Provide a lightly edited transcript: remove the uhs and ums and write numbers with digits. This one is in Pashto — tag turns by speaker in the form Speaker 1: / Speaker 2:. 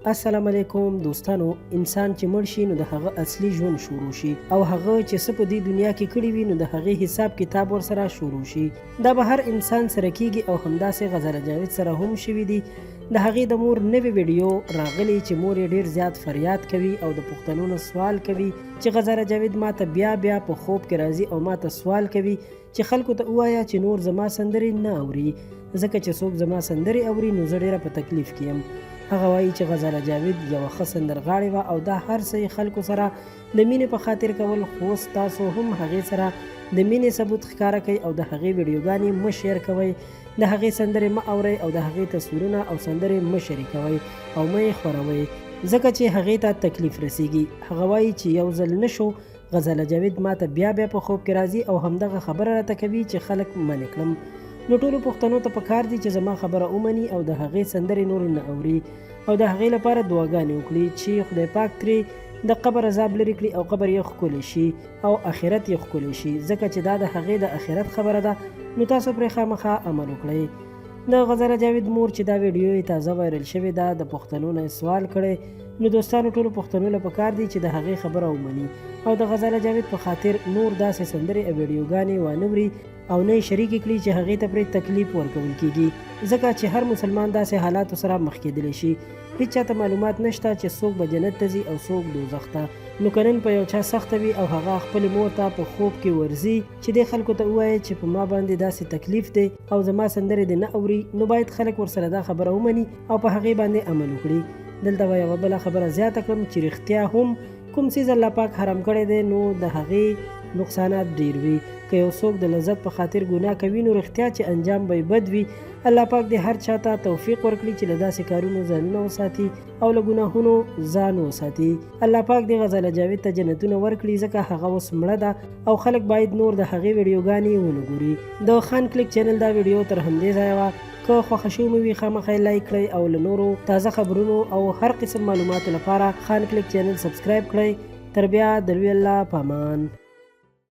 Speaker 1: السلام علیکم دوستانو. انسان چې مړ شي نو د هغه اصلي ژوند شروع شي او هغه چې څه په دې دنیا کې کړي وي نو د هغې حساب کتاب ورسره شروع شي. دا به هر انسان سره کیږي او همداسې غزاله جاوید سره هم شوي دي. د هغې د مور نوې ویډیو راغلی چې مور یې ډیر زیات فریاد کوي او د پښتنو نه سوال کوي چې غزاله جاوید ماته بیا بیا په خوب کې راځي او ماته سوال کوي چې خلکو ته ووایه چې نور زما سندرې نه اوري، ځکه چې څوک زما سندرې اوري نو زه ډیره په تکلیف کې یم. هغه وایي چې غزاله جاوید یوه ښه سندرغاړې وه او دا هر څه خلکو سره د مینې په خاطر کول، خو تاسو هم هغې سره د مینې ثبوت ښکاره کوئ او د هغې ویډیوګانې مه شیر کوئ، د هغې سندرې مه اورئ او د هغې تصویرونه او سندرې مه شریکوئ او مه یې خپروئ، ځکه چې هغې ته تکلیف رسیږي. هغه وایي چې یو ځل نه شو، غزاله جاوید ماته بیا بیا په خوب کې راځي او همدغه خبره راته کوي چې خلک منې کړم. نو ټولو پښتنو ته پکار دي چې زما خبره ومني او د هغې سندرې نور نه اوري او د هغې لپاره دعاګانې وکړي چې خدای پاک ترې د قبر عذاب لرې کړي او قبر یې ښکلی شي او آخرت یې ښکلی شي، ځکه چې دا د هغې د آخرت خبره ده. نو تاسو پرې خامخا عمل وکړئ. د غزاله جاوید مور چې دا ویډیو یې تازه وایرل شوې ده، د پښتنو نه سوال کړی. نو دوستانو ټولو پښتنو له پکار دي چې د هغې خبره ومني او د غزاله جاوید په خاطر نور داسې سندرې او ویډیوګانې وانه او نه یې شریکې کړي چې هغې ته پرې تکلیف ورکول کیږي، ځکه چې هر مسلمان داسې حالاتو سره مخ کېدلی شي. هیڅ چاته معلومات نشته چې څوک به جنت ته ځي او څوک دوزخ ته. نو که نن په یو چا سخته وي او هغه خپلې مور ته په خوب کې ورځي چې دې خلکو ته ووایي چې په ما باندې داسې تکلیف دی او زما سندرې دې نه اوري، نو باید خلک ورسره دا خبره ومني او په هغې باندې عمل وکړي. دلته به یوه بله خبره زیاته کړم چې رښتیا هم کوم څیز الله پاک حرام کړی دی نو د هغې نقصانات ډیر وي. که یو څوک د لذت په خاطر ګناه کوي نو رښتیا چې انجام به یې بد وي. الله پاک دې هر چا ته توفیق ورکړي چې له داسې کارونو ځانونه وساتي او له ګناهونو ځان وساتي. الله پاک دې غزاله جاوید ته جنتونه ورکړي، ځکه هغه اوس مړه ده او خلک باید نور د هغې ویډیوګانې ونه ګوري. د خان کلیک چینل دا ویډیو تر همدې ځایه وه. که خوښه شوې مو وي خامخا یې لایک کړئ او له نورو تازه خبرونو او هر قسم معلوماتو لپاره خان کلیک چینل سبسکرایب کړئ. تر بیا د لوی الله په امان.